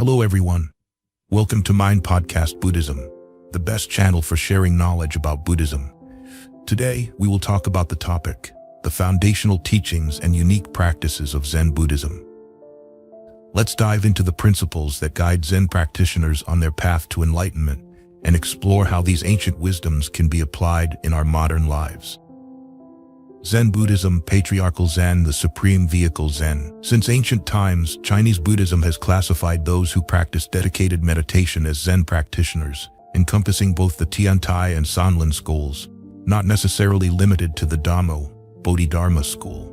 Hello everyone. Welcome to Postcard Buddhism, the best channel for sharing knowledge about Buddhism. Today, we will talk about the topic, the foundational teachings and unique practices of Zen Buddhism. Let's dive into the principles that guide Zen practitioners on their path to enlightenment and explore how these ancient wisdoms can be applied in our modern lives. Zen Buddhism, Patriarchal Zen, the supreme vehicle Zen. Since ancient times, Chinese Buddhism has classified those who practice dedicated meditation as Zen practitioners, encompassing both the Tiantai and Sanlin schools, not necessarily limited to the Dhammo, Bodhidharma school.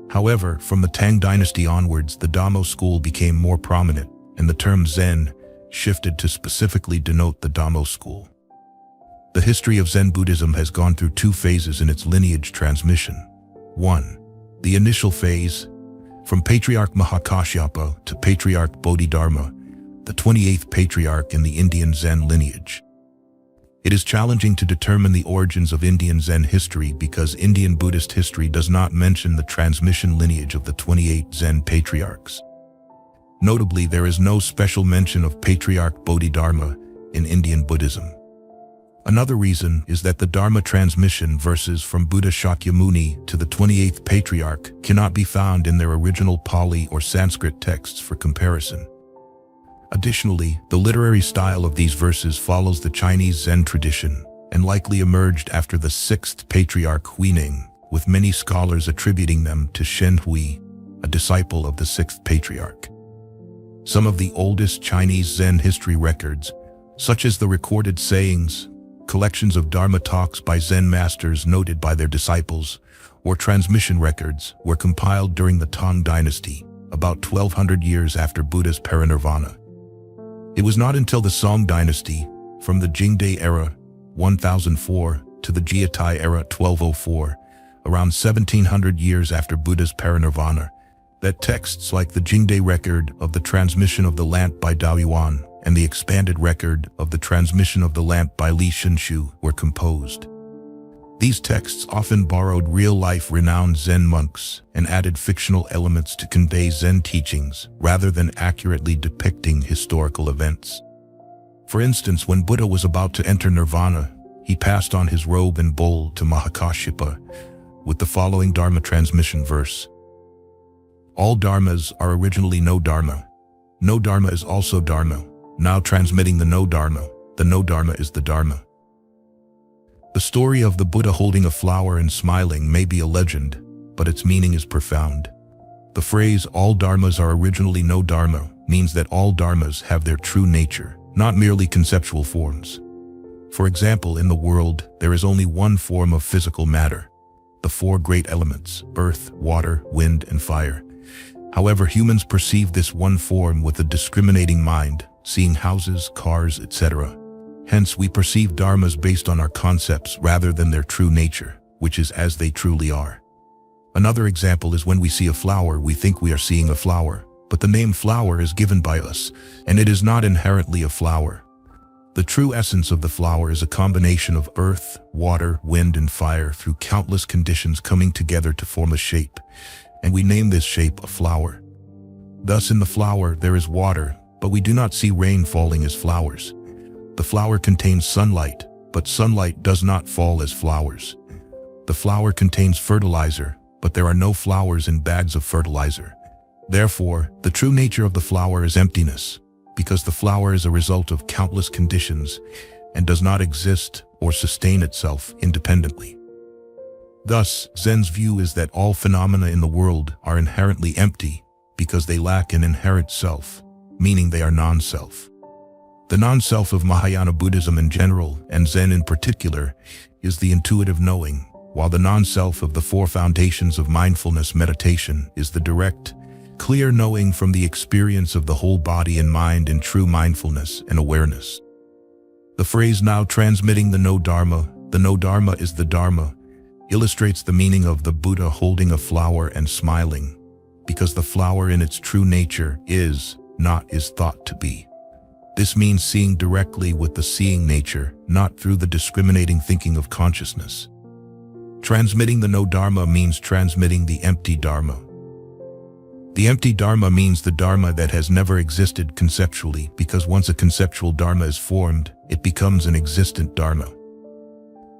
However, from the Tang dynasty onwards, the Dhammo school became more prominent, and the term Zen shifted to specifically denote the Dhammo school. The history of Zen Buddhism has gone through two phases in its lineage transmission. 1. The initial phase, from Patriarch Mahakashyapa to Patriarch Bodhidharma, the 28th patriarch in the Indian Zen lineage. It is challenging to determine the origins of Indian Zen history because Indian Buddhist history does not mention the transmission lineage of the 28 Zen patriarchs. Notably, there is no special mention of Patriarch Bodhidharma in Indian Buddhism. Another reason is that the Dharma transmission verses from Buddha Shakyamuni to the 28th patriarch cannot be found in their original Pali or Sanskrit texts for comparison. Additionally, the literary style of these verses follows the Chinese Zen tradition and likely emerged after the 6th patriarch Huineng, with many scholars attributing them to Shen Hui, a disciple of the 6th patriarch. Some of the oldest Chinese Zen history records, such as the recorded sayings, collections of Dharma talks by Zen masters noted by their disciples, or transmission records, were compiled during the Tang dynasty, about 1200 years after Buddha's parinirvana. It was not until the Song dynasty, from the Jingde era, 1004, to the Jiatai era, 1204, around 1700 years after Buddha's parinirvana, that texts like the Jingde record of the transmission of the lamp by Dao Yuan and the expanded record of the transmission of the lamp by Li Shinshu were composed. These texts often borrowed real-life renowned Zen monks and added fictional elements to convey Zen teachings rather than accurately depicting historical events. For instance, when Buddha was about to enter nirvana, he passed on his robe and bowl to Mahakashyapa with the following Dharma transmission verse. All dharmas are originally no dharma. No dharma is also dharma. Now transmitting the no dharma is the dharma. The story of the Buddha holding a flower and smiling may be a legend, but its meaning is profound. The phrase, all dharmas are originally no dharma, means that all dharmas have their true nature, not merely conceptual forms. For example, in the world, there is only one form of physical matter, the four great elements, earth, water, wind, and fire. However, humans perceive this one form with a discriminating mind, seeing houses, cars, etc. Hence, we perceive dharmas based on our concepts rather than their true nature, which is as they truly are. Another example is when we see a flower, we think we are seeing a flower, but the name flower is given by us, and it is not inherently a flower. The true essence of the flower is a combination of earth, water, wind, and fire through countless conditions coming together to form a shape, and we name this shape a flower. Thus, in the flower, there is water, but we do not see rain falling as flowers. The flower contains sunlight, but sunlight does not fall as flowers. The flower contains fertilizer, but there are no flowers in bags of fertilizer. Therefore, the true nature of the flower is emptiness, because the flower is a result of countless conditions and does not exist or sustain itself independently. Thus, Zen's view is that all phenomena in the world are inherently empty because they lack an inherent self, meaning they are non-self. The non-self of Mahayana Buddhism in general, and Zen in particular, is the intuitive knowing, while the non-self of the four foundations of mindfulness meditation is the direct, clear knowing from the experience of the whole body and mind in true mindfulness and awareness. The phrase now transmitting the no dharma is the dharma, illustrates the meaning of the Buddha holding a flower and smiling, because the flower in its true nature is, not is thought to be. This means seeing directly with the seeing nature, not through the discriminating thinking of consciousness. Transmitting the no dharma means transmitting the empty dharma. The empty Dharma means the Dharma that has never existed conceptually, because once a conceptual Dharma is formed, it becomes an existent Dharma.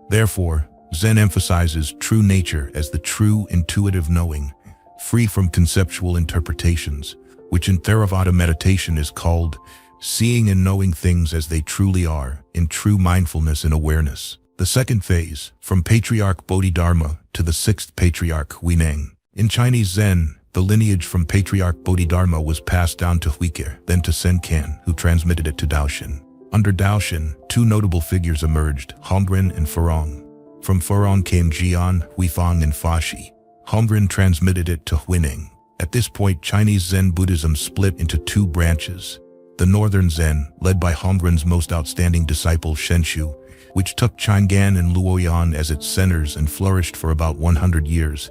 Therefore, Zen emphasizes true nature as the true intuitive knowing, free from conceptual interpretations, which in Theravada meditation is called seeing and knowing things as they truly are, in true mindfulness and awareness. The second phase, from Patriarch Bodhidharma to the sixth Patriarch Huineng. In Chinese Zen, the lineage from Patriarch Bodhidharma was passed down to Huike, then to Senkan, who transmitted it to Daoshin. Under Daoshin, two notable figures emerged, Hongren and Farong. From Farong came Jian, Huifang, and Fashi. Hongren transmitted it to Huineng. At this point, Chinese Zen Buddhism split into two branches. The Northern Zen, led by Hongren's most outstanding disciple Shenshu, which took Chang'an and Luoyang as its centers and flourished for about 100 years,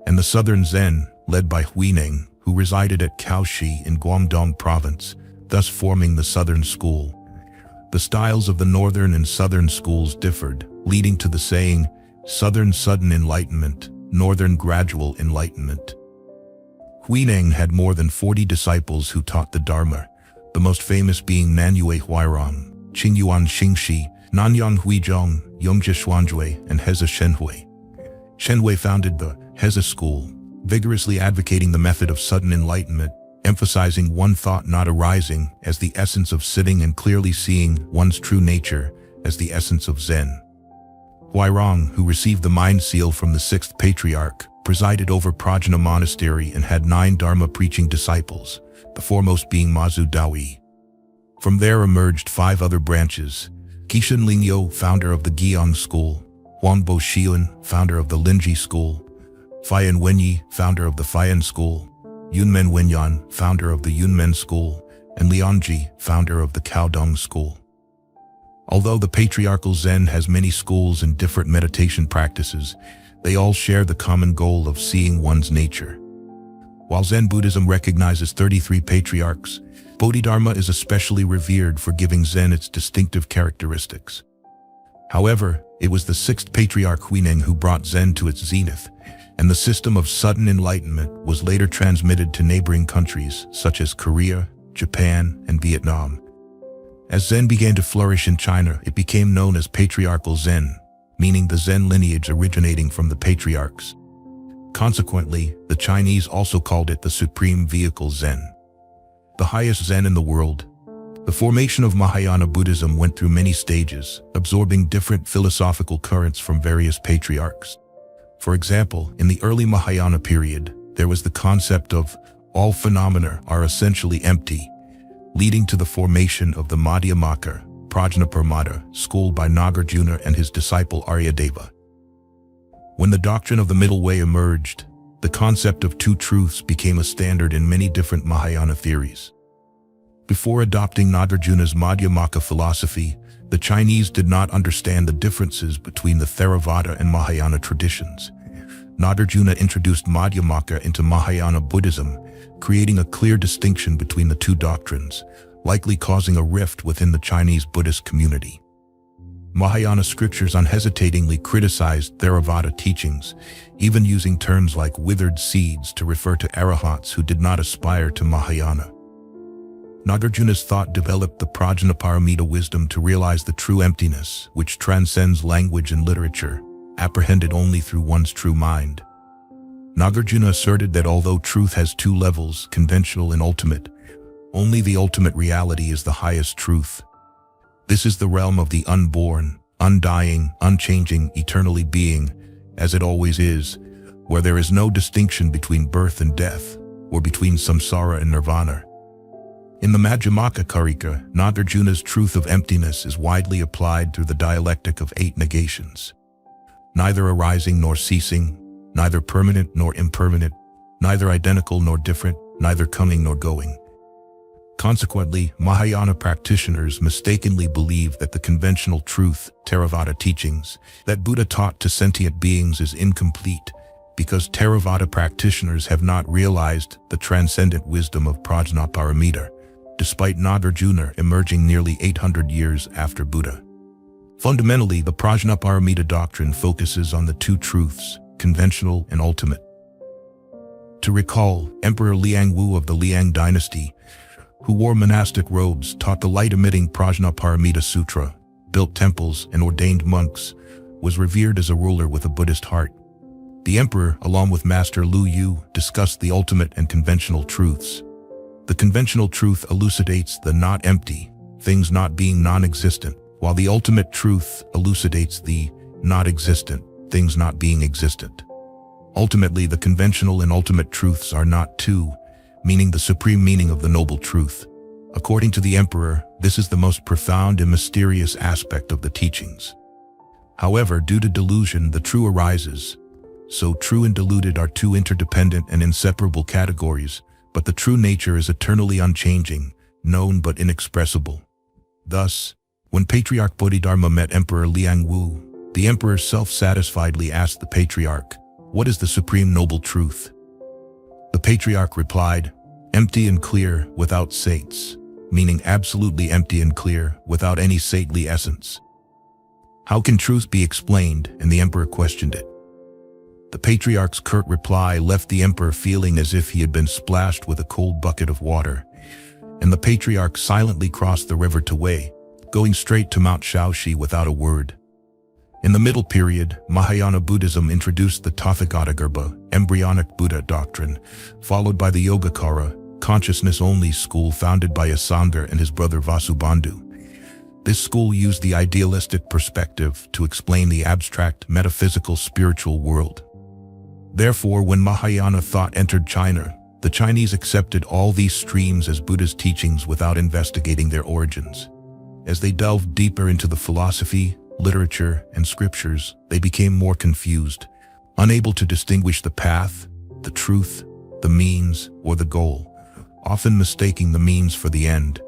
and the Southern Zen, led by Huineng, who resided at Kaohsi in Guangdong province, thus forming the Southern School. The styles of the Northern and Southern schools differed, leading to the saying, Southern sudden enlightenment, Northern gradual enlightenment. Huineng had more than 40 disciples who taught the Dharma, the most famous being Nanyue Huairong, Qingyuan Xingxi, Nanyang Huizhong, Yongzhi Xuanzhui, and Heza Shenhui. Shenhui founded the Heza school, vigorously advocating the method of sudden enlightenment, emphasizing one thought not arising as the essence of sitting and clearly seeing one's true nature as the essence of Zen. Huairong, who received the mind seal from the sixth patriarch, presided over Prajna Monastery and had 9 Dharma-preaching disciples, the foremost being Mazu Dawi. From there emerged 5 other branches: Qishan Lingyo, founder of the Guiyang school; Huangbo Xiun, founder of the Linji school; Faiyan Wenyi, founder of the Faiyan school; Yunmen Wenyan, founder of the Yunmen school; and Lianji, founder of the Caodong school. Although the patriarchal Zen has many schools and different meditation practices, they all share the common goal of seeing one's nature. While Zen Buddhism recognizes 33 patriarchs, Bodhidharma is especially revered for giving Zen its distinctive characteristics. However, it was the sixth patriarch Huineng who brought Zen to its zenith, and the system of sudden enlightenment was later transmitted to neighboring countries such as Korea, Japan, and Vietnam. As Zen began to flourish in China, it became known as Patriarchal Zen, meaning the Zen lineage originating from the patriarchs. Consequently, the Chinese also called it the Supreme Vehicle Zen, the highest Zen in the world. The formation of Mahayana Buddhism went through many stages, absorbing different philosophical currents from various patriarchs. For example, in the early Mahayana period, there was the concept of all phenomena are essentially empty, leading to the formation of the Madhyamaka, Prajnaparamita, school by Nagarjuna and his disciple Aryadeva. When the doctrine of the middle way emerged, the concept of two truths became a standard in many different Mahayana theories. Before adopting Nagarjuna's Madhyamaka philosophy, the Chinese did not understand the differences between the Theravada and Mahayana traditions. Nagarjuna introduced Madhyamaka into Mahayana Buddhism, creating a clear distinction between the two doctrines, likely causing a rift within the Chinese Buddhist community. Mahayana scriptures unhesitatingly criticized Theravada teachings, even using terms like withered seeds to refer to arahants who did not aspire to Mahayana. Nagarjuna's thought developed the Prajnaparamita wisdom to realize the true emptiness, which transcends language and literature, apprehended only through one's true mind. Nagarjuna asserted that although truth has 2 levels, conventional and ultimate, only the ultimate reality is the highest truth. This is the realm of the unborn, undying, unchanging, eternally being, as it always is, where there is no distinction between birth and death, or between samsara and nirvana. In the Madhyamaka Karika, Nagarjuna's truth of emptiness is widely applied through the dialectic of 8 negations: neither arising nor ceasing, neither permanent nor impermanent, neither identical nor different, neither coming nor going. Consequently, Mahayana practitioners mistakenly believe that the conventional truth, Theravada teachings, that Buddha taught to sentient beings is incomplete, because Theravada practitioners have not realized the transcendent wisdom of Prajnaparamita, despite Nagarjuna emerging nearly 800 years after Buddha. Fundamentally, the Prajnaparamita doctrine focuses on the 2 truths, conventional and ultimate. To recall, Emperor Liang Wu of the Liang dynasty, who wore monastic robes, taught the light-emitting Prajnaparamita Sutra, built temples, and ordained monks, was revered as a ruler with a Buddhist heart. The emperor, along with Master Lu Yu, discussed the ultimate and conventional truths. The conventional truth elucidates the not empty, things not being non-existent, while the ultimate truth elucidates the not existent, things not being existent. Ultimately, the conventional and ultimate truths are not two, meaning the supreme meaning of the noble truth. According to the emperor, this is the most profound and mysterious aspect of the teachings. However, due to delusion, the true arises. So true and deluded are two interdependent and inseparable categories, but the true nature is eternally unchanging, known but inexpressible. Thus, when Patriarch Bodhidharma met Emperor Liang Wu, the emperor self-satisfiedly asked the patriarch, "What is the supreme noble truth?" The patriarch replied, "Empty and clear, without sates," meaning absolutely empty and clear, without any saintly essence. How can truth be explained? And the emperor questioned it. The patriarch's curt reply left the emperor feeling as if he had been splashed with a cold bucket of water, and the patriarch silently crossed the river to Wei, going straight to Mount Shaoxi without a word. In the Middle Period, Mahayana Buddhism introduced the Tathagatagarbha, embryonic Buddha doctrine, followed by the Yogacara, consciousness-only school founded by Asanga and his brother Vasubandhu. This school used the idealistic perspective to explain the abstract, metaphysical, spiritual world. Therefore, when Mahayana thought entered China, the Chinese accepted all these streams as Buddha's teachings without investigating their origins. As they delved deeper into the philosophy, literature, and scriptures, they became more confused, unable to distinguish the path, the truth, the means, or the goal, often mistaking the means for the end,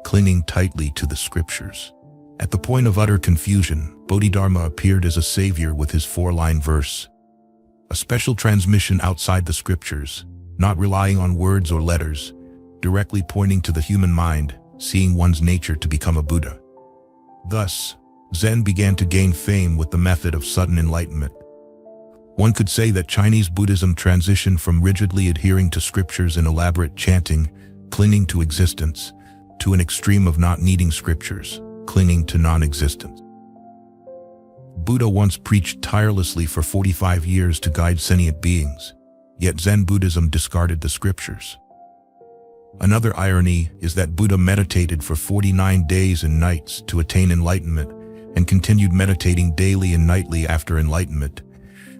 clinging tightly to the scriptures. At the point of utter confusion, Bodhidharma appeared as a savior with his four-line verse. A special transmission outside the scriptures, not relying on words or letters, directly pointing to the human mind, seeing one's nature to become a Buddha. Thus, Zen began to gain fame with the method of sudden enlightenment. One could say that Chinese Buddhism transitioned from rigidly adhering to scriptures and elaborate chanting, clinging to existence, to an extreme of not needing scriptures, clinging to non-existence. Buddha once preached tirelessly for 45 years to guide sentient beings, yet Zen Buddhism discarded the scriptures. Another irony is that Buddha meditated for 49 days and nights to attain enlightenment and continued meditating daily and nightly after enlightenment.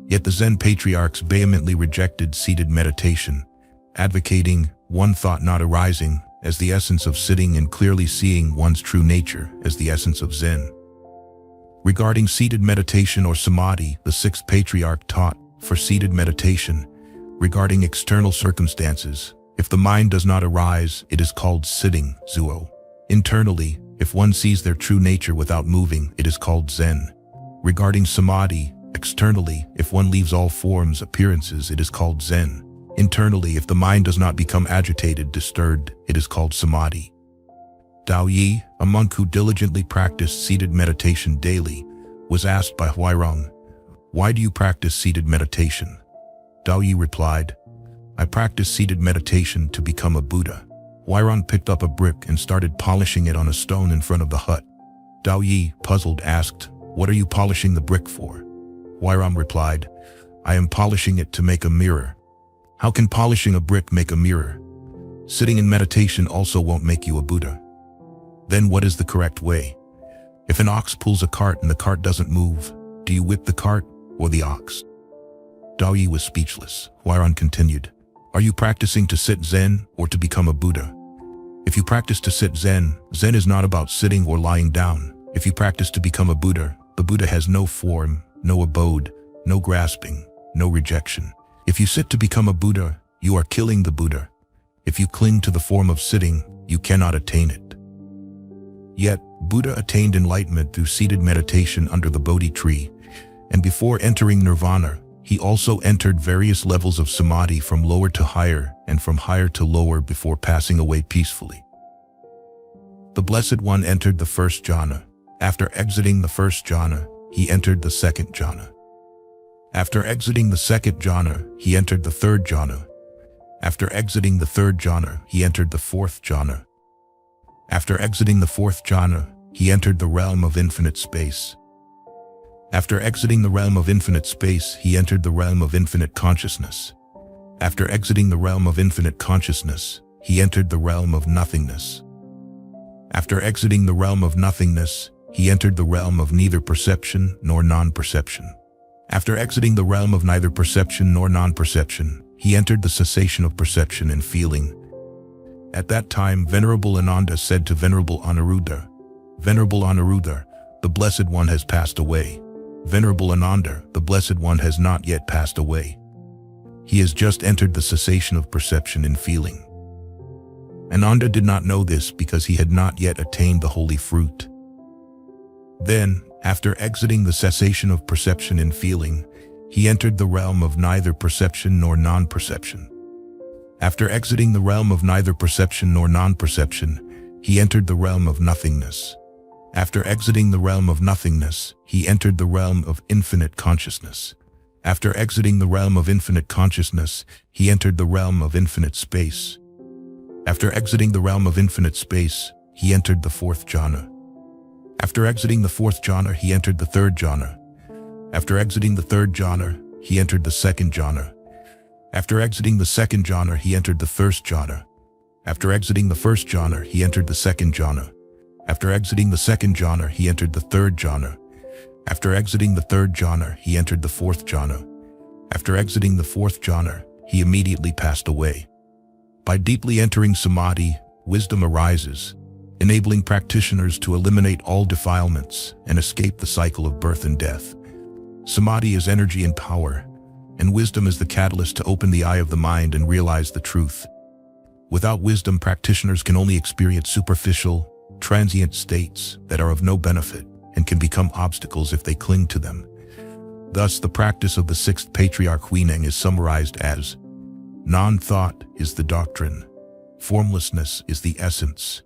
Yet the Zen patriarchs vehemently rejected seated meditation, advocating one thought not arising as the essence of sitting and clearly seeing one's true nature as the essence of Zen. Regarding seated meditation or samadhi, the sixth patriarch taught, for seated meditation, regarding external circumstances, if the mind does not arise, it is called sitting, Zuo. Internally, if one sees their true nature without moving, it is called Zen. Regarding samadhi, externally, if one leaves all forms, appearances, it is called Zen. Internally, if the mind does not become agitated, disturbed, it is called samadhi. Dao Yi, a monk who diligently practiced seated meditation daily, was asked by Huairong, "Why do you practice seated meditation?" Dao Yi replied, "I practice seated meditation to become a Buddha." Huairong picked up a brick and started polishing it on a stone in front of the hut. Dao Yi, puzzled, asked, "What are you polishing the brick for?" Huairong replied, "I am polishing it to make a mirror." How can polishing a brick make a mirror? Sitting in meditation also won't make you a Buddha. Then what is the correct way? If an ox pulls a cart and the cart doesn't move, do you whip the cart or the ox? Dao Yi was speechless. Huairong continued, "Are you practicing to sit Zen or to become a Buddha? If you practice to sit Zen, Zen is not about sitting or lying down. If you practice to become a Buddha, the Buddha has no form, no abode, no grasping, no rejection. If you sit to become a Buddha, you are killing the Buddha. If you cling to the form of sitting, you cannot attain it." Yet, Buddha attained enlightenment through seated meditation under the Bodhi tree, and before entering nirvana, he also entered various levels of samadhi from lower to higher and from higher to lower before passing away peacefully. The Blessed One entered the first jhana. After exiting the first jhana, he entered the second jhana. After exiting the second jhana, he entered the third jhana. After exiting the third jhana, he entered the fourth jhana. After exiting the fourth jhana, he entered the realm of infinite space. After exiting the realm of infinite space, he entered the realm of infinite consciousness. After exiting the realm of infinite consciousness, he entered the realm of nothingness. After exiting the realm of nothingness, he entered the realm of neither perception nor non-perception. After exiting the realm of neither perception nor non-perception, he entered the cessation of perception and feeling. At that time, Venerable Ananda said to Venerable Anuruddha, "Venerable Anuruddha, the Blessed One has passed away. Venerable Ananda, the Blessed One has not yet passed away. He has just entered the cessation of perception and feeling." Ananda did not know this because he had not yet attained the holy fruit. Then, after exiting the cessation of perception and feeling, he entered the realm of neither perception nor non-perception. After exiting the realm of neither perception nor non-perception, he entered the realm of nothingness. After exiting the realm of nothingness, he entered the realm of infinite consciousness. After exiting the realm of infinite consciousness, he entered the realm of infinite space. After exiting the realm of infinite space, he entered the fourth jhana. After exiting the fourth jhana, he entered the third jhana. After exiting the third jhana, he entered the second jhana. After exiting the second jhana, he entered the first jhana. After exiting the first jhana, he entered the second jhana. After exiting the second jhana, he entered the third jhana. After exiting the third jhana, he entered the fourth jhana. After exiting the fourth jhana, he immediately passed away. By deeply entering samadhi, wisdom arises, enabling practitioners to eliminate all defilements and escape the cycle of birth and death. Samadhi is energy and power, and wisdom is the catalyst to open the eye of the mind and realize the truth. Without wisdom, practitioners can only experience superficial, transient states that are of no benefit and can become obstacles if they cling to them. Thus, the practice of the sixth patriarch Huineng is summarized as: non-thought is the doctrine, formlessness is the essence,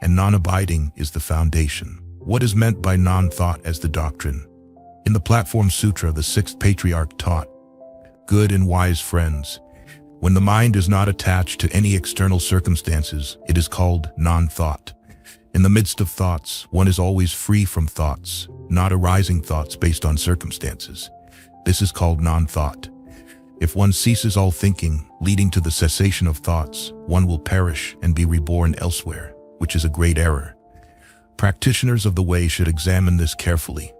and non-abiding is the foundation. What is meant by non-thought as the doctrine? In the Platform Sutra, the sixth patriarch taught, "Good and wise friends, when the mind is not attached to any external circumstances, it is called non-thought. In the midst of thoughts, one is always free from thoughts, not arising thoughts based on circumstances. This is called non-thought. If one ceases all thinking, leading to the cessation of thoughts, one will perish and be reborn elsewhere, which is a great error. Practitioners of the way should examine this carefully.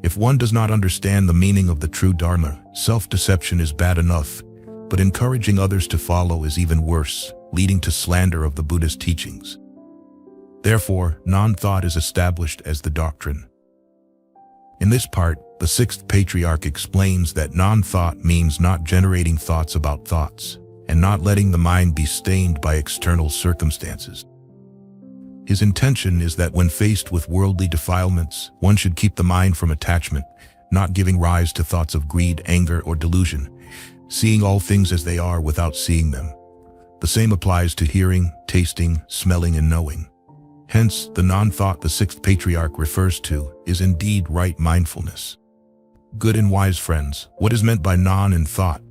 If one does not understand the meaning of the true Dharma, self-deception is bad enough, but encouraging others to follow is even worse, leading to slander of the Buddhist teachings. Therefore, non-thought is established as the doctrine." In this part, the sixth patriarch explains that non-thought means not generating thoughts about thoughts, and not letting the mind be stained by external circumstances. His intention is that when faced with worldly defilements, one should keep the mind from attachment, not giving rise to thoughts of greed, anger, or delusion, seeing all things as they are without seeing them. The same applies to hearing, tasting, smelling, and knowing. Hence, the non-thought the sixth patriarch refers to is indeed right mindfulness. Good and wise friends, what is meant by non and thought?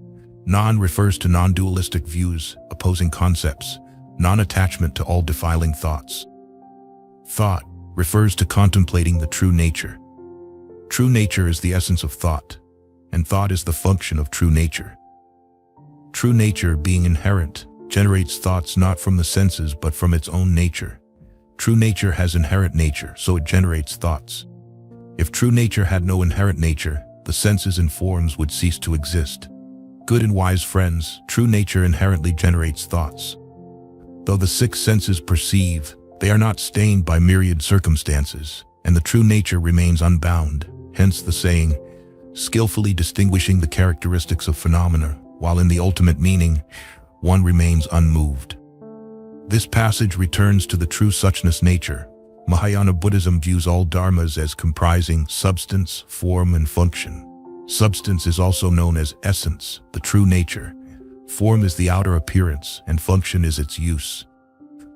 Non refers to non-dualistic views, opposing concepts, non-attachment to all defiling thoughts. Thought refers to contemplating the true nature. True nature is the essence of thought, and thought is the function of true nature. True nature, being inherent, generates thoughts not from the senses but from its own nature. True nature has inherent nature, so it generates thoughts. If true nature had no inherent nature, the senses and forms would cease to exist. Good and wise friends, true nature inherently generates thoughts. Though the six senses perceive, they are not stained by myriad circumstances, and the true nature remains unbound, hence the saying, skillfully distinguishing the characteristics of phenomena, while in the ultimate meaning, one remains unmoved. This passage returns to the true suchness nature. Mahayana Buddhism views all dharmas as comprising substance, form, and function. Substance is also known as essence, the true nature. Form is the outer appearance, and function is its use.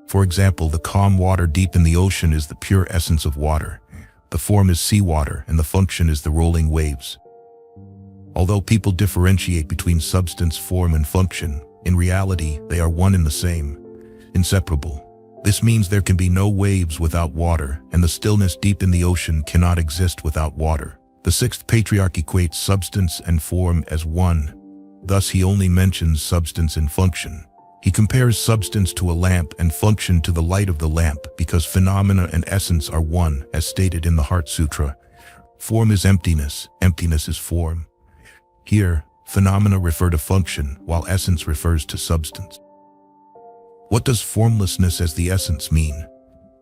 For example, the calm water deep in the ocean is the pure essence of water. The form is seawater, and the function is the rolling waves. Although people differentiate between substance, form, and function, In reality, they are one and the same, inseparable. This means there can be no waves without water, and the stillness deep in the ocean cannot exist without water. The sixth patriarch equates substance and form as one. Thus, he only mentions substance and function. He compares substance to a lamp and function to the light of the lamp because phenomena and essence are one, as stated in the Heart Sutra. Form is emptiness, emptiness is form. Here, phenomena refer to function, while essence refers to substance. What does formlessness as the essence mean?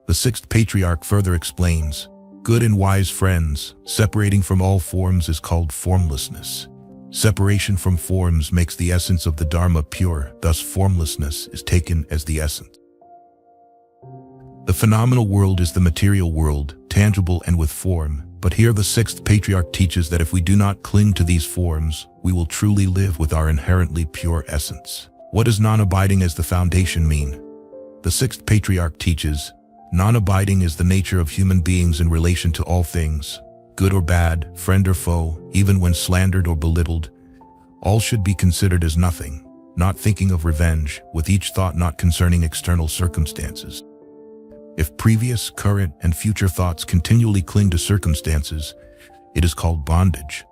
The sixth patriarch further explains, good and wise friends, separating from all forms is called formlessness. Separation from forms makes the essence of the Dharma pure, thus formlessness is taken as the essence. The phenomenal world is the material world, tangible and with form, but here the sixth patriarch teaches that if we do not cling to these forms, we will truly live with our inherently pure essence. What does non-abiding as the foundation mean? The sixth patriarch teaches, non-abiding is the nature of human beings in relation to all things, good or bad, friend or foe, even when slandered or belittled. All should be considered as nothing, not thinking of revenge, with each thought not concerning external circumstances. If previous, current, and future thoughts continually cling to circumstances, it is called bondage.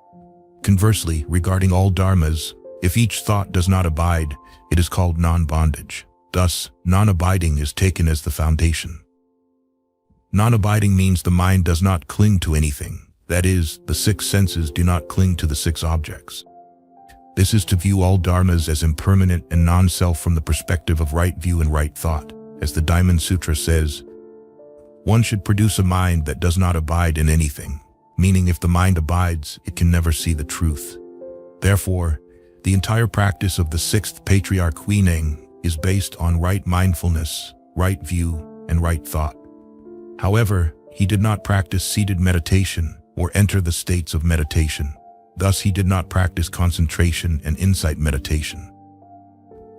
Conversely, regarding all dharmas, if each thought does not abide, it is called non-bondage. Thus, non-abiding is taken as the foundation. Non-abiding means the mind does not cling to anything. That is, the six senses do not cling to the six objects. This is to view all dharmas as impermanent and non-self from the perspective of right view and right thought. As the Diamond Sutra says, one should produce a mind that does not abide in anything, meaning if the mind abides, it can never see the truth. Therefore, the entire practice of the sixth patriarch Huineng is based on right mindfulness, right view, and right thought. However, he did not practice seated meditation or enter the states of meditation. Thus, he did not practice concentration and insight meditation.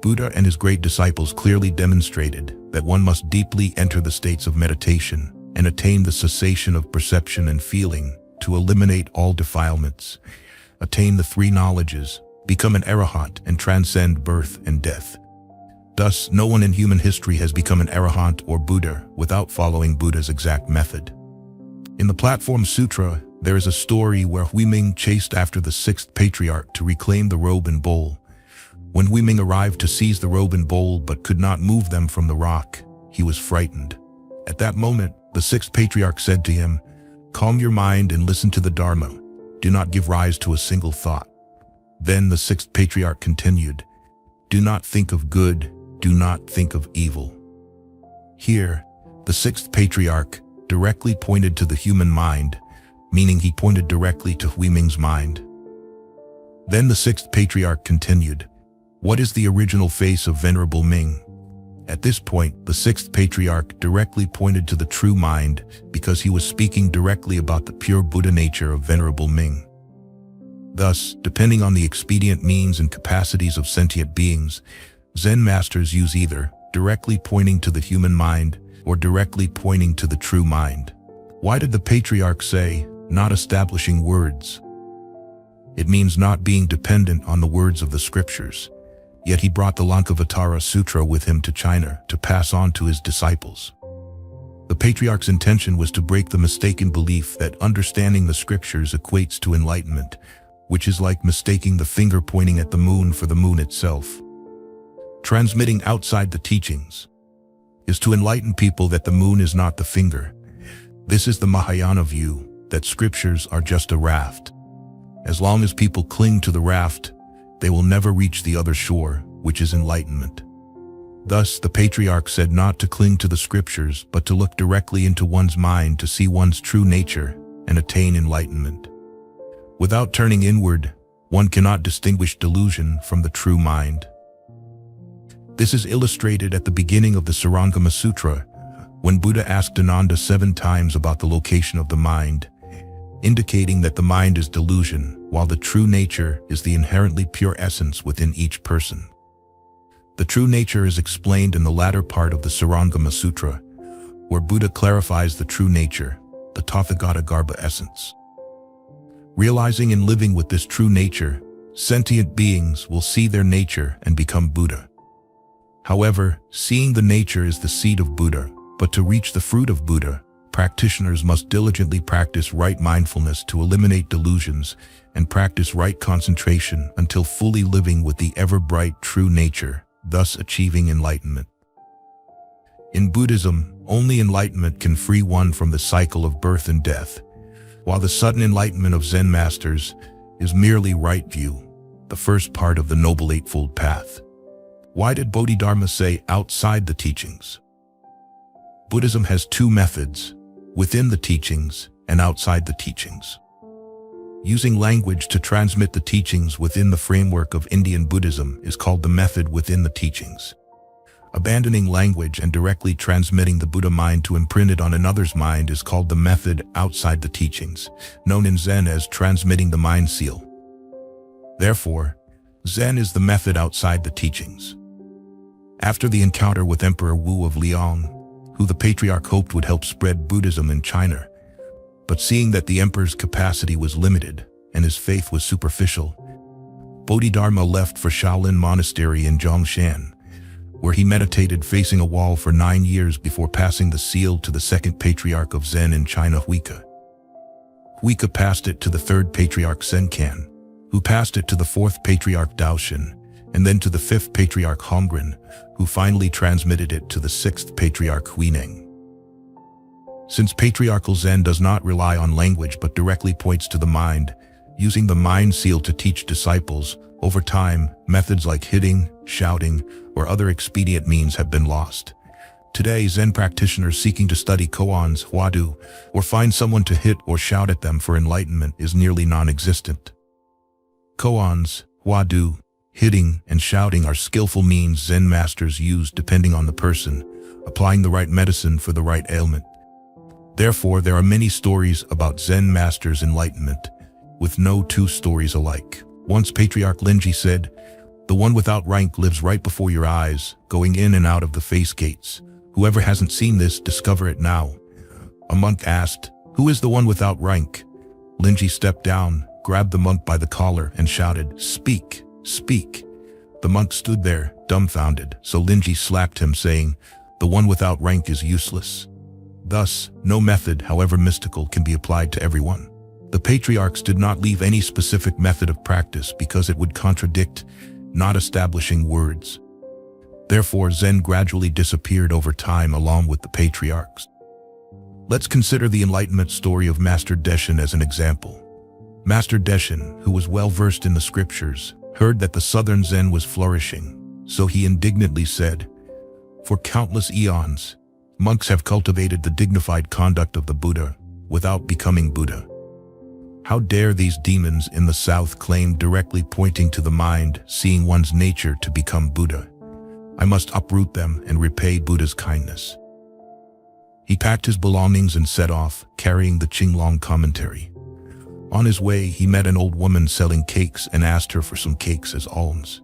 Buddha and his great disciples clearly demonstrated that one must deeply enter the states of meditation and attain the cessation of perception and feeling to eliminate all defilements, attain the three knowledges, become an arahant, and transcend birth and death. Thus, no one in human history has become an arahant or Buddha without following Buddha's exact method. In the Platform Sutra, there is a story where Huiming chased after the sixth patriarch to reclaim the robe and bowl. When Huiming arrived to seize the robe and bowl but could not move them from the rock, he was frightened. At that moment, the sixth patriarch said to him, "Calm your mind and listen to the Dharma. Do not give rise to a single thought." Then the sixth patriarch continued, "Do not think of good, do not think of evil." Here, the sixth patriarch directly pointed to the human mind, meaning he pointed directly to Huiming's mind. Then the sixth patriarch continued, "What is the original face of Venerable Ming?" At this point, the sixth patriarch directly pointed to the true mind because he was speaking directly about the pure Buddha nature of Venerable Ming. Thus, depending on the expedient means and capacities of sentient beings, Zen masters use either directly pointing to the human mind or directly pointing to the true mind. Why did the patriarch say, not establishing words? It means not being dependent on the words of the scriptures. Yet he brought the Lankavatara Sutra with him to China to pass on to his disciples. The patriarch's intention was to break the mistaken belief that understanding the scriptures equates to enlightenment, which is like mistaking the finger pointing at the moon for the moon itself. Transmitting outside the teachings is to enlighten people that the moon is not the finger. This is the Mahayana view, that scriptures are just a raft. As long as people cling to the raft, they will never reach the other shore, which is enlightenment. Thus, the patriarch said not to cling to the scriptures, but to look directly into one's mind to see one's true nature and attain enlightenment. Without turning inward, one cannot distinguish delusion from the true mind. This is illustrated at the beginning of the Sarangama Sutra, when Buddha asked Ananda 7 times about the location of the mind, indicating that the mind is delusion, while the true nature is the inherently pure essence within each person. The true nature is explained in the latter part of the Sarangama Sutra, where Buddha clarifies the true nature, the Tathagata Garbha essence. Realizing and living with this true nature, sentient beings will see their nature and become Buddha. However, seeing the nature is the seed of Buddha, but to reach the fruit of Buddha, practitioners must diligently practice right mindfulness to eliminate delusions and practice right concentration until fully living with the ever-bright true nature, thus achieving enlightenment. In Buddhism, only enlightenment can free one from the cycle of birth and death, while the sudden enlightenment of Zen masters is merely right view, the first part of the Noble Eightfold Path. Why did Bodhidharma say outside the teachings? Buddhism has two methods, within the teachings and outside the teachings. Using language to transmit the teachings within the framework of Indian Buddhism is called the method within the teachings. Abandoning language and directly transmitting the Buddha mind to imprint it on another's mind is called the method outside the teachings, known in Zen as transmitting the mind seal. Therefore, Zen is the method outside the teachings. After the encounter with Emperor Wu of Liang, who the Patriarch hoped would help spread Buddhism in China, but seeing that the emperor's capacity was limited and his faith was superficial, Bodhidharma left for Shaolin Monastery in Zhongshan, where he meditated facing a wall for 9 years before passing the seal to the second Patriarch of Zen in China, Huike. Huike passed it to the third Patriarch Senkan, who passed it to the fourth Patriarch Daoshin, and then to the fifth Patriarch Hongren, who finally transmitted it to the sixth Patriarch Huineng. Since Patriarchal Zen does not rely on language but directly points to the mind, using the mind seal to teach disciples, over time, methods like hitting, shouting, or other expedient means have been lost. Today, Zen practitioners seeking to study koans, huadu, or find someone to hit or shout at them for enlightenment is nearly non-existent. Koans, huadu, hitting, and shouting are skillful means Zen masters use depending on the person, applying the right medicine for the right ailment. Therefore, there are many stories about Zen masters' enlightenment, with no two stories alike. Once Patriarch Linji said, "The one without rank lives right before your eyes, going in and out of the face gates. Whoever hasn't seen this, discover it now." A monk asked, "Who is the one without rank?" Linji stepped down, grabbed the monk by the collar, and shouted, "Speak, speak." The monk stood there, dumbfounded, so Linji slapped him, saying, "The one without rank is useless." Thus, no method, however mystical, can be applied to everyone. The patriarchs did not leave any specific method of practice because it would contradict not establishing words. Therefore, Zen gradually disappeared over time along with the patriarchs. Let's consider the enlightenment story of Master Deshin as an example. Master Deshin, who was well versed in the scriptures, heard that the southern Zen was flourishing, so he indignantly said, "For countless eons, monks have cultivated the dignified conduct of the Buddha without becoming Buddha. How dare these demons in the south claim directly pointing to the mind, seeing one's nature to become Buddha? I must uproot them and repay Buddha's kindness." He packed his belongings and set off, carrying the Qinglong commentary. On his way, he met an old woman selling cakes and asked her for some cakes as alms.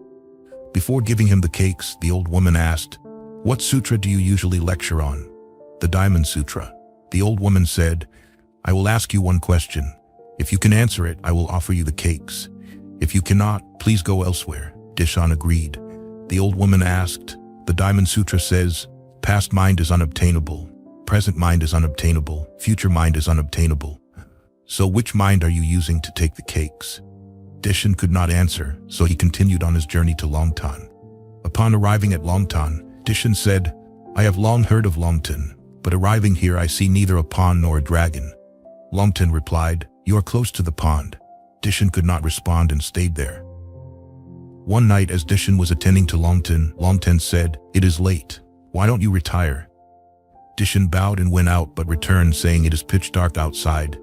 Before giving him the cakes, the old woman asked, "What sutra do you usually lecture on?" "The Diamond Sutra." The old woman said, "I will ask you one question. If you can answer it, I will offer you the cakes. If you cannot, please go elsewhere." Deshin agreed. The old woman asked, "The Diamond Sutra says, past mind is unobtainable, present mind is unobtainable, future mind is unobtainable. So which mind are you using to take the cakes?" Deshin could not answer, so he continued on his journey to Longtan. Upon arriving at Longtan, Deshin said, "I have long heard of Longtan, but arriving here I see neither a pond nor a dragon." Longtan replied, "You are close to the pond." Deshin could not respond and stayed there. One night as Deshin was attending to Longtan said, "It is late. Why don't you retire?" Deshin bowed and went out but returned saying, "It is pitch dark outside."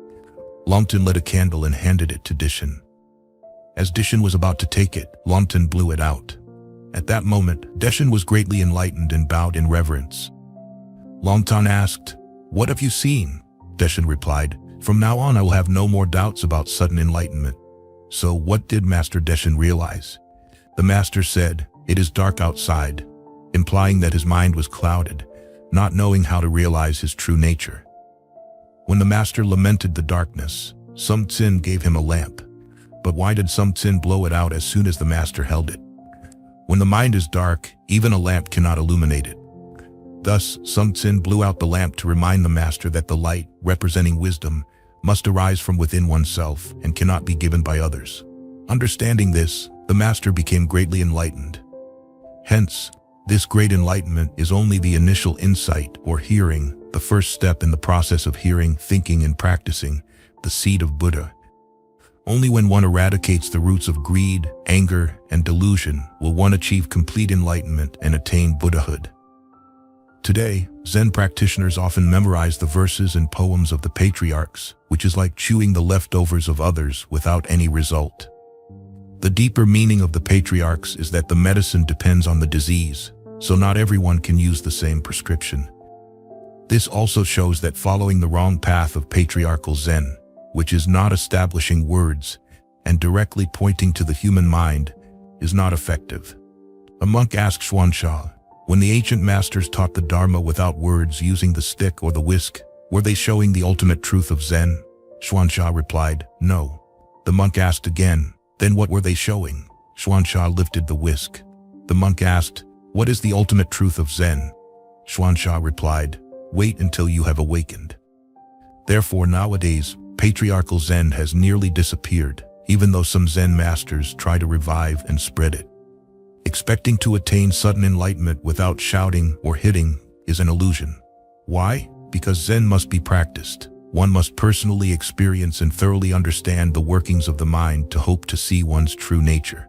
Longtan lit a candle and handed it to Deshin. As Deshin was about to take it, Longtan blew it out. At that moment, Deshin was greatly enlightened and bowed in reverence. Longtan asked, "What have you seen?" Deshin replied, "From now on I will have no more doubts about sudden enlightenment." So what did Master Deshin realize? The master said, "It is dark outside," implying that his mind was clouded, not knowing how to realize his true nature. When the master lamented the darkness, Sun Tsin gave him a lamp, But why did Sun Tzu blow it out as soon as the master held it? When the mind is dark, even a lamp cannot illuminate it. Thus, Sun Tzu blew out the lamp to remind the master that the light, representing wisdom, must arise from within oneself and cannot be given by others. Understanding this, the master became greatly enlightened. Hence, this great enlightenment is only the initial insight or hearing, the first step in the process of hearing, thinking, and practicing, the seed of Buddha. Only when one eradicates the roots of greed, anger, and delusion will one achieve complete enlightenment and attain Buddhahood. Today, Zen practitioners often memorize the verses and poems of the patriarchs, which is like chewing the leftovers of others without any result. The deeper meaning of the patriarchs is that the medicine depends on the disease, so not everyone can use the same prescription. This also shows that following the wrong path of patriarchal Zen, which is not establishing words and directly pointing to the human mind, is not effective. A monk asked Xuanxia, when the ancient masters taught the Dharma without words using the stick or the whisk, were they showing the ultimate truth of Zen? Xuanxia replied, no. The monk asked again, then what were they showing? Xuanxia lifted the whisk. The monk asked, what is the ultimate truth of Zen? Xuanxia replied, wait until you have awakened. Therefore nowadays, patriarchal Zen has nearly disappeared, even though some Zen masters try to revive and spread it. Expecting to attain sudden enlightenment without shouting or hitting is an illusion. Why? Because Zen must be practiced. One must personally experience and thoroughly understand the workings of the mind to hope to see one's true nature.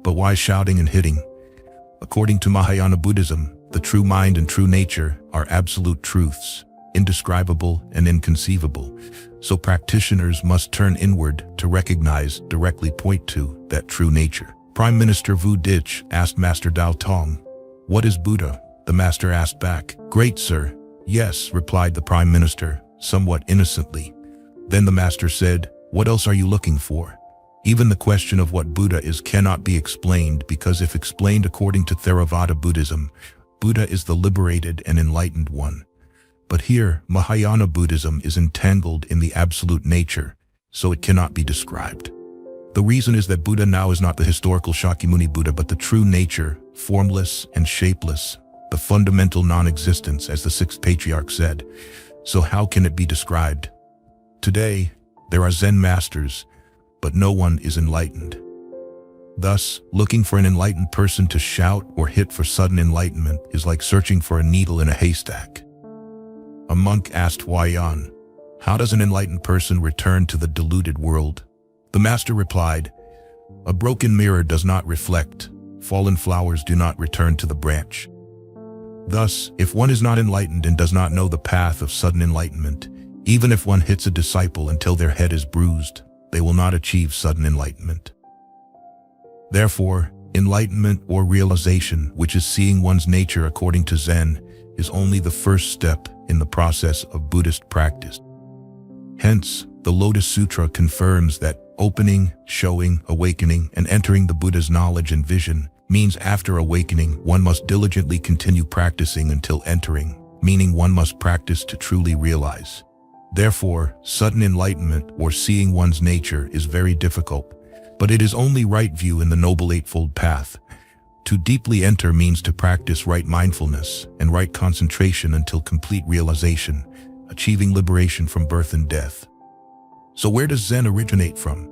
But why shouting and hitting? According to Mahayana Buddhism, the true mind and true nature are absolute truths, indescribable and inconceivable. So practitioners must turn inward to recognize, directly point to, that true nature. Prime Minister Wu Dich asked Master Dao Tong, what is Buddha? The master asked back, great sir. Yes, replied the Prime Minister, somewhat innocently. Then the master said, what else are you looking for? Even the question of what Buddha is cannot be explained because if explained according to Theravada Buddhism, Buddha is the liberated and enlightened one. But here, Mahayana Buddhism is entangled in the absolute nature, so it cannot be described. The reason is that Buddha now is not the historical Shakyamuni Buddha but the true nature, formless and shapeless, the fundamental non-existence as the sixth patriarch said. So how can it be described? Today, there are Zen masters, but no one is enlightened. Thus, looking for an enlightened person to shout or hit for sudden enlightenment is like searching for a needle in a haystack. A monk asked Huayan, how does an enlightened person return to the deluded world? The master replied, a broken mirror does not reflect, fallen flowers do not return to the branch. Thus, if one is not enlightened and does not know the path of sudden enlightenment, even if one hits a disciple until their head is bruised, they will not achieve sudden enlightenment. Therefore, enlightenment or realization, which is seeing one's nature according to Zen, is only the first step in the process of Buddhist practice. Hence, the Lotus Sutra confirms that opening, showing, awakening, and entering the Buddha's knowledge and vision means after awakening, one must diligently continue practicing until entering, meaning one must practice to truly realize. Therefore, sudden enlightenment or seeing one's nature is very difficult, but it is only right view in the Noble Eightfold Path. To deeply enter means to practice right mindfulness and right concentration until complete realization, achieving liberation from birth and death. So where does Zen originate from?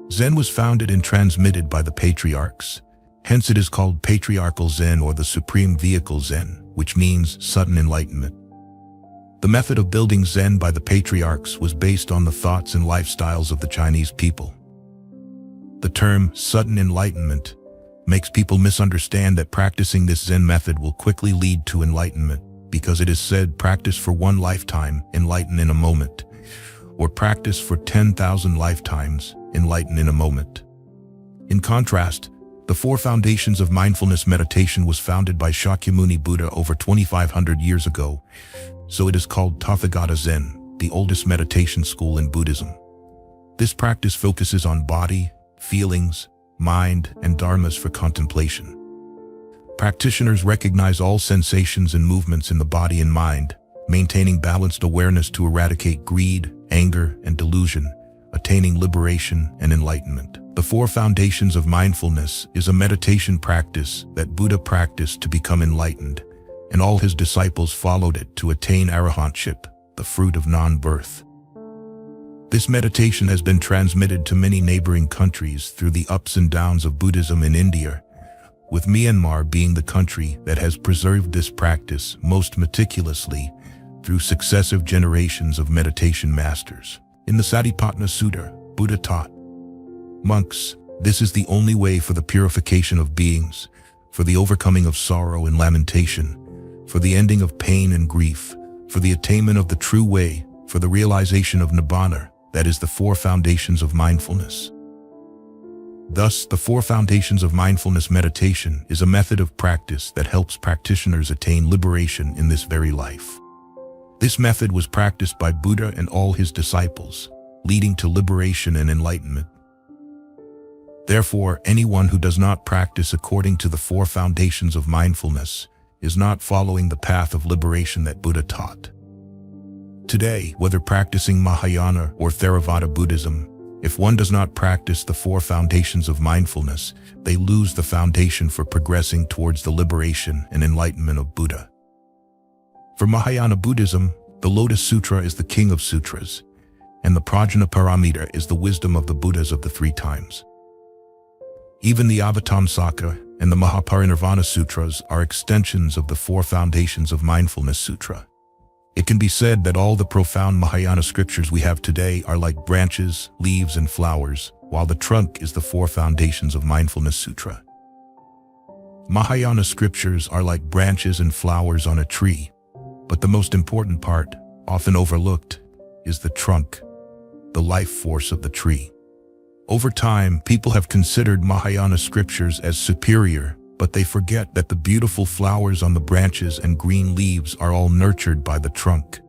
Zen was founded and transmitted by the patriarchs. Hence it is called Patriarchal Zen or the Supreme Vehicle Zen, which means sudden enlightenment. The method of building Zen by the patriarchs was based on the thoughts and lifestyles of the Chinese people. The term sudden enlightenment makes people misunderstand that practicing this Zen method will quickly lead to enlightenment because it is said practice for one lifetime, enlighten in a moment, or practice for 10,000 lifetimes, enlighten in a moment. In contrast, the four foundations of mindfulness meditation was founded by Shakyamuni Buddha over 2,500 years ago, so it is called Tathagata Zen, the oldest meditation school in Buddhism. This practice focuses on body, feelings, mind, and dharmas for contemplation. Practitioners recognize all sensations and movements in the body and mind, maintaining balanced awareness to eradicate greed, anger, and delusion, attaining liberation and enlightenment. The Four Foundations of Mindfulness is a meditation practice that Buddha practiced to become enlightened, and all his disciples followed it to attain arahantship, the fruit of non-birth. This meditation has been transmitted to many neighboring countries through the ups and downs of Buddhism in India, with Myanmar being the country that has preserved this practice most meticulously through successive generations of meditation masters. In the Satipatthana Sutta, Buddha taught, "Monks, this is the only way for the purification of beings, for the overcoming of sorrow and lamentation, for the ending of pain and grief, for the attainment of the true way, for the realization of nibbana, that is the Four Foundations of Mindfulness." Thus, the Four Foundations of Mindfulness meditation is a method of practice that helps practitioners attain liberation in this very life. This method was practiced by Buddha and all his disciples, leading to liberation and enlightenment. Therefore, anyone who does not practice according to the Four Foundations of Mindfulness is not following the path of liberation that Buddha taught. Today, whether practicing Mahayana or Theravada Buddhism, if one does not practice the Four Foundations of Mindfulness, they lose the foundation for progressing towards the liberation and enlightenment of Buddha. For Mahayana Buddhism, the Lotus Sutra is the king of sutras, and the Prajnaparamita is the wisdom of the Buddhas of the three times. Even the Avatamsaka and the Mahaparinirvana Sutras are extensions of the Four Foundations of Mindfulness Sutra. It can be said that all the profound Mahayana scriptures we have today are like branches, leaves, and flowers, while the trunk is the Four Foundations of Mindfulness Sutra. Mahayana scriptures are like branches and flowers on a tree, but the most important part, often overlooked, is the trunk, the life force of the tree. Over time, people have considered Mahayana scriptures as superior, but they forget that the beautiful flowers on the branches and green leaves are all nurtured by the trunk.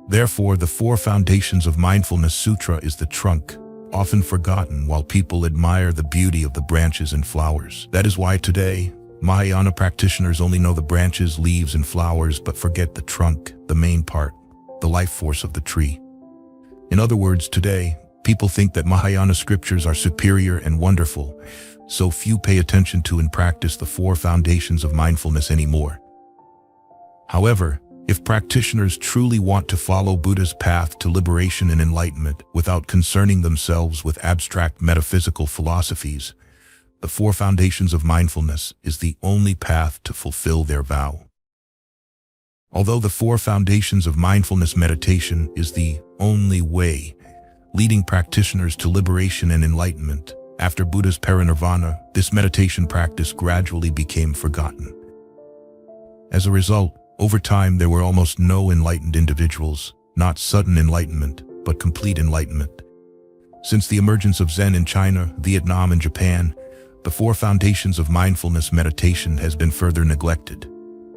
Therefore, the Four Foundations of Mindfulness Sutra is the trunk, often forgotten while people admire the beauty of the branches and flowers. That is why today, Mahayana practitioners only know the branches, leaves, and flowers but forget the trunk, the main part, the life force of the tree. In other words, today, people think that Mahayana scriptures are superior and wonderful, so few pay attention to and practice the Four Foundations of Mindfulness anymore. However, if practitioners truly want to follow Buddha's path to liberation and enlightenment without concerning themselves with abstract metaphysical philosophies, the Four Foundations of Mindfulness is the only path to fulfill their vow. Although the Four Foundations of Mindfulness meditation is the only way leading practitioners to liberation and enlightenment, after Buddha's parinirvana, this meditation practice gradually became forgotten. As a result, over time there were almost no enlightened individuals, not sudden enlightenment, but complete enlightenment. Since the emergence of Zen in China, Vietnam, and Japan, the Four Foundations of Mindfulness meditation has been further neglected.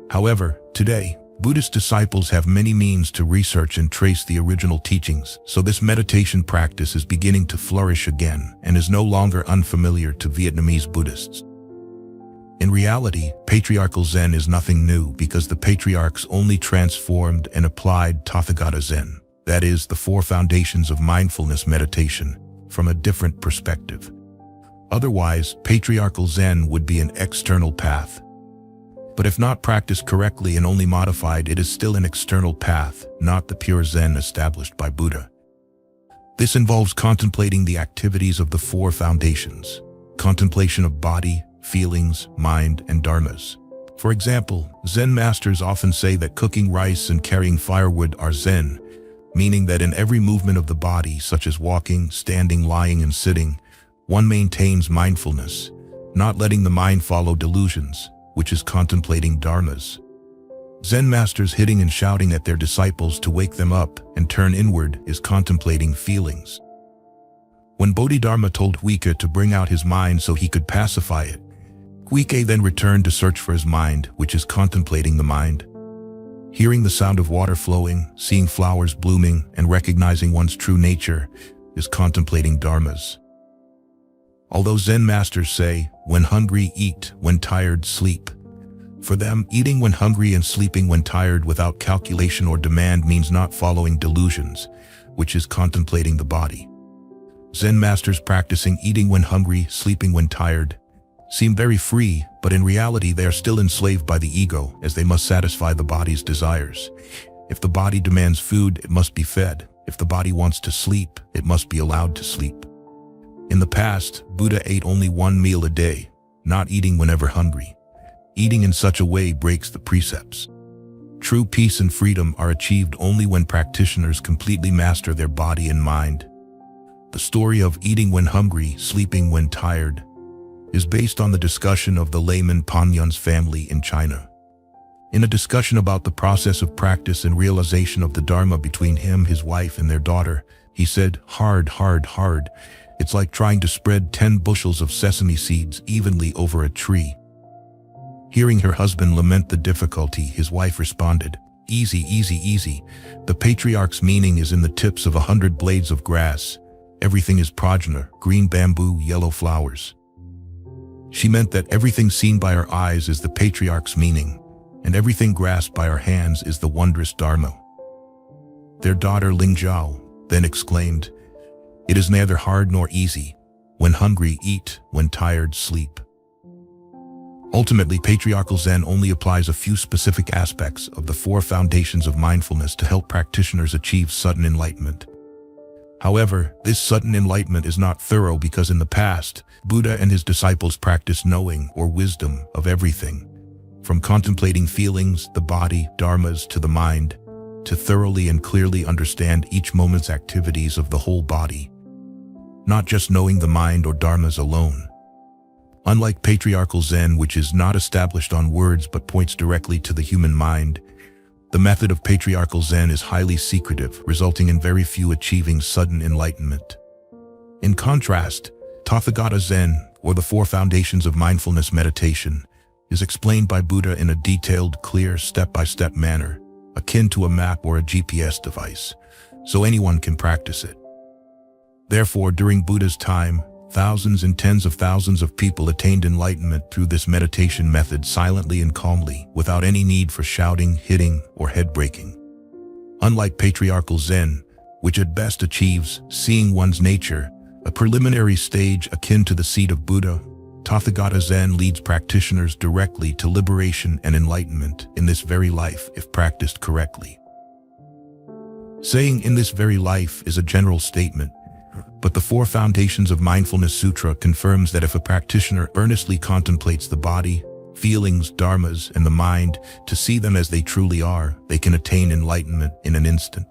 However, today, Buddhist disciples have many means to research and trace the original teachings, so this meditation practice is beginning to flourish again and is no longer unfamiliar to Vietnamese Buddhists. In reality, patriarchal Zen is nothing new because the patriarchs only transformed and applied Tathagata Zen, that is, the Four Foundations of Mindfulness meditation, from a different perspective. Otherwise, patriarchal Zen would be an external path. But if not practiced correctly and only modified, it is still an external path, not the pure Zen established by Buddha. This involves contemplating the activities of the Four Foundations, contemplation of body, feelings, mind, and dharmas. For example, Zen masters often say that cooking rice and carrying firewood are Zen, meaning that in every movement of the body, such as walking, standing, lying, and sitting, one maintains mindfulness, not letting the mind follow delusions, which is contemplating dharmas. Zen masters hitting and shouting at their disciples to wake them up and turn inward is contemplating feelings. When Bodhidharma told Huike to bring out his mind so he could pacify it, Huike then returned to search for his mind, which is contemplating the mind. Hearing the sound of water flowing, seeing flowers blooming, and recognizing one's true nature is contemplating dharmas. Although Zen masters say, when hungry, eat, when tired, sleep. For them, eating when hungry and sleeping when tired without calculation or demand means not following delusions, which is contemplating the body. Zen masters practicing eating when hungry, sleeping when tired, seem very free, but in reality they are still enslaved by the ego, as they must satisfy the body's desires. If the body demands food, it must be fed. If the body wants to sleep, it must be allowed to sleep. In the past, Buddha ate only one meal a day, not eating whenever hungry. Eating in such a way breaks the precepts. True peace and freedom are achieved only when practitioners completely master their body and mind. The story of eating when hungry, sleeping when tired, is based on the discussion of the layman Panyun's family in China. In a discussion about the process of practice and realization of the Dharma between him, his wife, and their daughter, he said, "Hard, hard, hard. It's like trying to spread 10 bushels of sesame seeds evenly over a tree." Hearing her husband lament the difficulty, his wife responded, "Easy, easy, easy. The patriarch's meaning is in the tips of 100 blades of grass. Everything is prajna, green bamboo, yellow flowers." She meant that everything seen by our eyes is the patriarch's meaning, and everything grasped by our hands is the wondrous Dharma. Their daughter Lingzhao then exclaimed, "It is neither hard nor easy. When hungry, eat. When tired, sleep." Ultimately, patriarchal Zen only applies a few specific aspects of the 4 foundations of mindfulness to help practitioners achieve sudden enlightenment. However, this sudden enlightenment is not thorough because in the past, Buddha and his disciples practiced knowing or wisdom of everything, from contemplating feelings, the body, dharmas, to the mind, to thoroughly and clearly understand each moment's activities of the whole body, not just knowing the mind or dharmas alone. Unlike patriarchal Zen, which is not established on words but points directly to the human mind, the method of patriarchal Zen is highly secretive, resulting in very few achieving sudden enlightenment. In contrast, Tathagata Zen, or the 4 foundations of mindfulness meditation, is explained by Buddha in a detailed, clear, step-by-step manner, akin to a map or a GPS device, so anyone can practice it. Therefore, during Buddha's time, thousands and tens of thousands of people attained enlightenment through this meditation method silently and calmly, without any need for shouting, hitting, or head-breaking. Unlike patriarchal Zen, which at best achieves seeing one's nature, a preliminary stage akin to the seat of Buddha, Tathagata Zen leads practitioners directly to liberation and enlightenment in this very life if practiced correctly. Saying "in this very life" is a general statement, but the 4 Foundations of Mindfulness Sutra confirms that if a practitioner earnestly contemplates the body, feelings, dharmas, and the mind to see them as they truly are, they can attain enlightenment in an instant.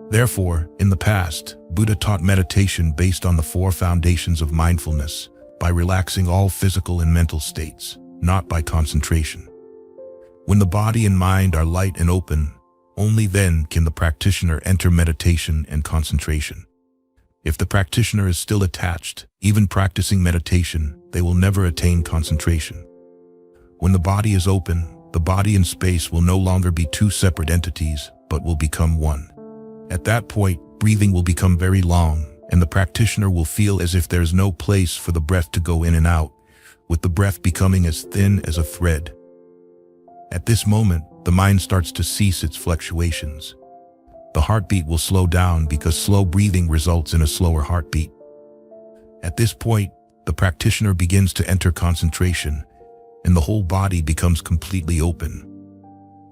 Therefore, in the past, Buddha taught meditation based on the 4 foundations of mindfulness, by relaxing all physical and mental states, not by concentration. When the body and mind are light and open, only then can the practitioner enter meditation and concentration. If the practitioner is still attached, even practicing meditation, they will never attain concentration. When the body is open, the body and space will no longer be 2 separate entities, but will become one. At that point, breathing will become very long, and the practitioner will feel as if there is no place for the breath to go in and out, with the breath becoming as thin as a thread. At this moment, the mind starts to cease its fluctuations. The heartbeat will slow down because slow breathing results in a slower heartbeat. At this point, the practitioner begins to enter concentration, and the whole body becomes completely open.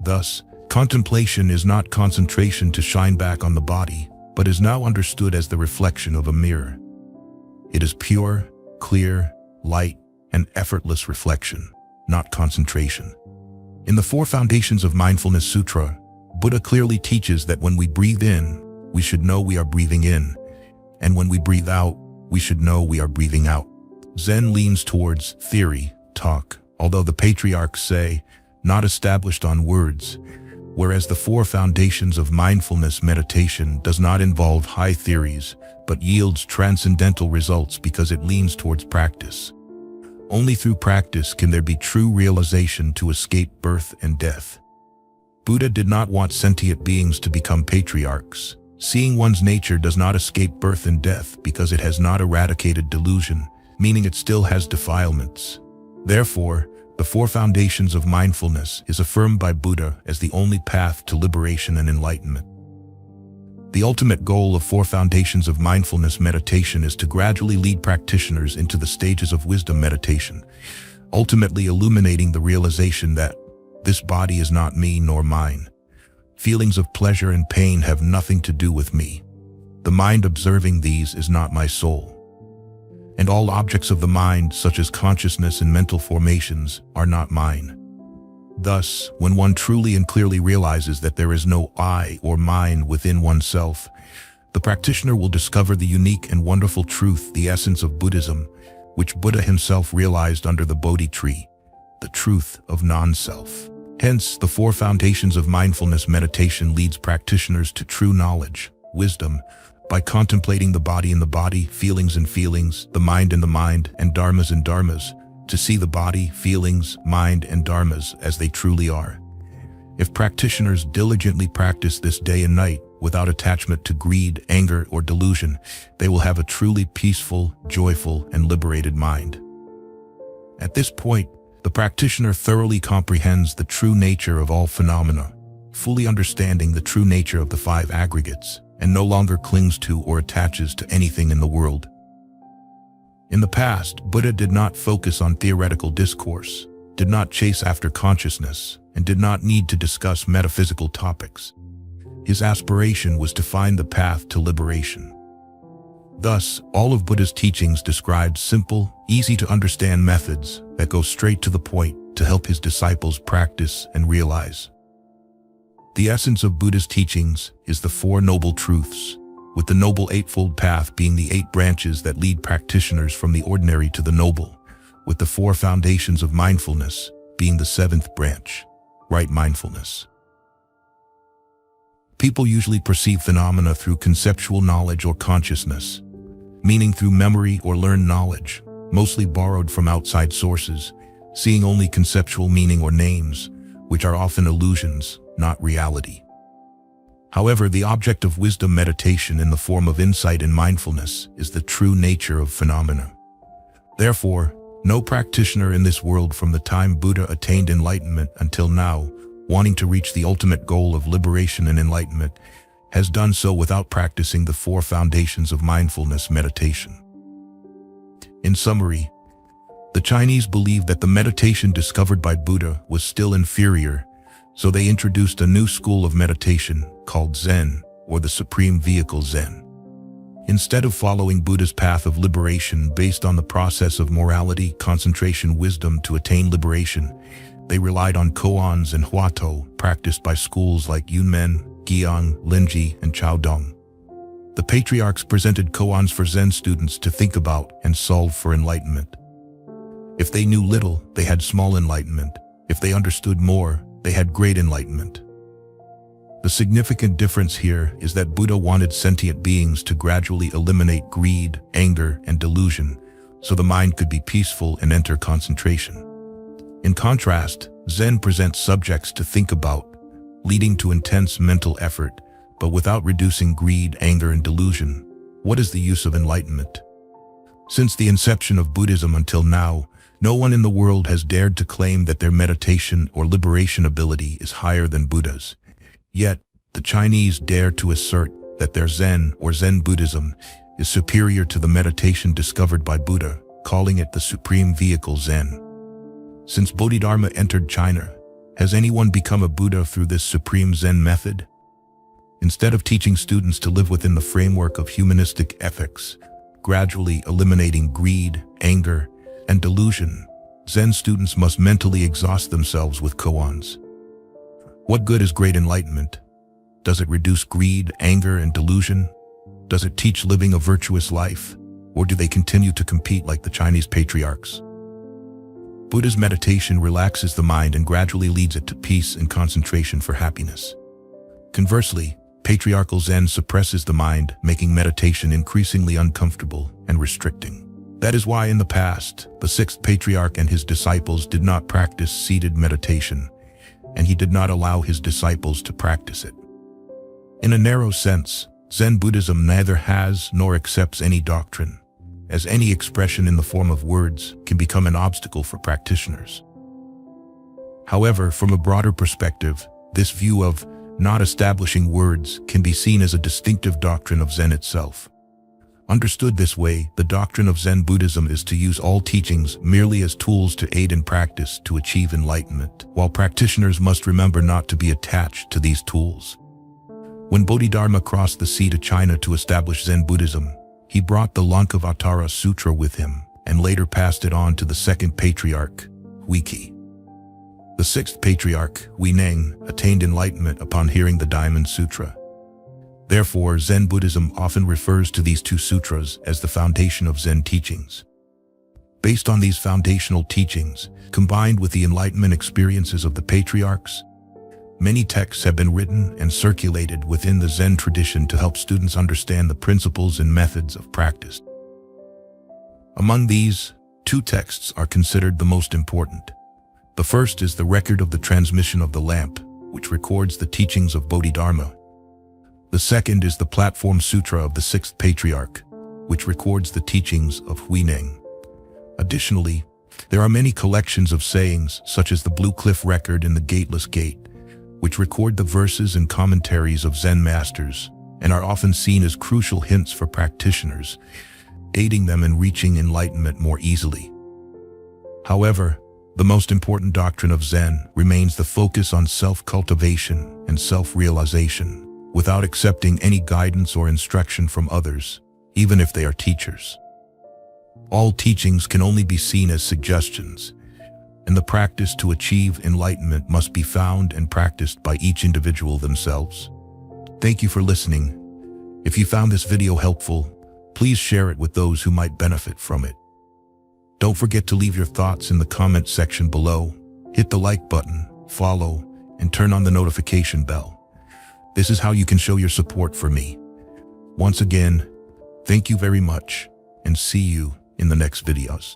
Thus, contemplation is not concentration to shine back on the body, but is now understood as the reflection of a mirror. It is pure, clear, light, and effortless reflection, not concentration. In the 4 Foundations of Mindfulness Sutra, Buddha clearly teaches that when we breathe in, we should know we are breathing in, and when we breathe out, we should know we are breathing out. Zen leans towards theory, talk, although the patriarchs say, not established on words, whereas the 4 Foundations of Mindfulness meditation does not involve high theories, but yields transcendental results because it leans towards practice. Only through practice can there be true realization to escape birth and death. Buddha did not want sentient beings to become patriarchs. Seeing one's nature does not escape birth and death because it has not eradicated delusion, meaning it still has defilements. Therefore, the 4 Foundations of Mindfulness is affirmed by Buddha as the only path to liberation and enlightenment. The ultimate goal of 4 Foundations of Mindfulness meditation is to gradually lead practitioners into the stages of wisdom meditation, ultimately illuminating the realization that this body is not me nor mine. Feelings of pleasure and pain have nothing to do with me. The mind observing these is not my soul. And all objects of the mind, such as consciousness and mental formations, are not mine. Thus, when one truly and clearly realizes that there is no I or mine within oneself, the practitioner will discover the unique and wonderful truth, the essence of Buddhism, which Buddha himself realized under the Bodhi tree, the truth of non-self. Hence, the 4 Foundations of Mindfulness meditation leads practitioners to true knowledge, wisdom, by contemplating the body in the body, feelings in feelings, the mind in the mind, and dharmas in dharmas, to see the body, feelings, mind, and dharmas as they truly are. If practitioners diligently practice this day and night without attachment to greed, anger, or delusion, they will have a truly peaceful, joyful, and liberated mind. At this point, the practitioner thoroughly comprehends the true nature of all phenomena, fully understanding the true nature of the 5 aggregates, and no longer clings to or attaches to anything in the world. In the past, Buddha did not focus on theoretical discourse, did not chase after consciousness, and did not need to discuss metaphysical topics. His aspiration was to find the path to liberation. Thus, all of Buddha's teachings described simple, easy-to-understand methods that go straight to the point to help his disciples practice and realize. The essence of Buddha's teachings is the 4 Noble Truths, with the Noble Eightfold Path being the 8 branches that lead practitioners from the ordinary to the noble, with the 4 Foundations of Mindfulness being the 7th branch, right mindfulness. People usually perceive phenomena through conceptual knowledge or consciousness, meaning through memory or learned knowledge, mostly borrowed from outside sources, seeing only conceptual meaning or names, which are often illusions, not reality. However, the object of wisdom meditation in the form of insight and mindfulness is the true nature of phenomena. Therefore, no practitioner in this world from the time Buddha attained enlightenment until now, wanting to reach the ultimate goal of liberation and enlightenment, has done so without practicing the 4 Foundations of Mindfulness meditation. In summary, the Chinese believed that the meditation discovered by Buddha was still inferior, so they introduced a new school of meditation called Zen, or the Supreme Vehicle Zen. Instead of following Buddha's path of liberation based on the process of morality, concentration, wisdom to attain liberation, they relied on koans and huatou practiced by schools like Yunmen, Guiyang, Linji, and Chaodong. The patriarchs presented koans for Zen students to think about and solve for enlightenment. If they knew little, they had small enlightenment. If they understood more, they had great enlightenment. The significant difference here is that Buddha wanted sentient beings to gradually eliminate greed, anger, and delusion, so the mind could be peaceful and enter concentration. In contrast, Zen presents subjects to think about, leading to intense mental effort, but without reducing greed, anger, and delusion. What is the use of enlightenment? Since the inception of Buddhism until now, no one in the world has dared to claim that their meditation or liberation ability is higher than Buddha's. Yet, the Chinese dare to assert that their Zen or Zen Buddhism is superior to the meditation discovered by Buddha, calling it the Supreme Vehicle Zen. Since Bodhidharma entered China, has anyone become a Buddha through this Supreme Zen method? Instead of teaching students to live within the framework of humanistic ethics, gradually eliminating greed, anger, and delusion, Zen students must mentally exhaust themselves with koans. What good is great enlightenment? Does it reduce greed, anger, and delusion? Does it teach living a virtuous life? Or do they continue to compete like the Chinese patriarchs? Buddha's meditation relaxes the mind and gradually leads it to peace and concentration for happiness. Conversely, patriarchal Zen suppresses the mind, making meditation increasingly uncomfortable and restricting. That is why in the past, the 6th patriarch and his disciples did not practice seated meditation, and he did not allow his disciples to practice it. In a narrow sense, Zen Buddhism neither has nor accepts any doctrine, as any expression in the form of words can become an obstacle for practitioners. However, from a broader perspective, this view of not establishing words, can be seen as a distinctive doctrine of Zen itself. Understood this way, the doctrine of Zen Buddhism is to use all teachings merely as tools to aid in practice to achieve enlightenment, while practitioners must remember not to be attached to these tools. When Bodhidharma crossed the sea to China to establish Zen Buddhism, he brought the Lankavatara Sutra with him and later passed it on to the second patriarch, Huiki. The sixth patriarch, Huineng, attained enlightenment upon hearing the Diamond Sutra. Therefore, Zen Buddhism often refers to these two sutras as the foundation of Zen teachings. Based on these foundational teachings, combined with the enlightenment experiences of the patriarchs, many texts have been written and circulated within the Zen tradition to help students understand the principles and methods of practice. Among these, two texts are considered the most important. The first is the record of the transmission of the lamp, which records the teachings of Bodhidharma. The second is the Platform Sutra of the sixth patriarch, which records the teachings of Huineng. Additionally, there are many collections of sayings, such as the Blue Cliff Record and the Gateless Gate, which record the verses and commentaries of Zen masters and are often seen as crucial hints for practitioners, aiding them in reaching enlightenment more easily. However, the most important doctrine of Zen remains the focus on self-cultivation and self-realization, without accepting any guidance or instruction from others, even if they are teachers. All teachings can only be seen as suggestions, and the practice to achieve enlightenment must be found and practiced by each individual themselves. Thank you for listening. If you found this video helpful, please share it with those who might benefit from it. Don't forget to leave your thoughts in the comment section below, hit the like button, follow, and turn on the notification bell. This is how you can show your support for me. Once again, thank you very much, and see you in the next videos.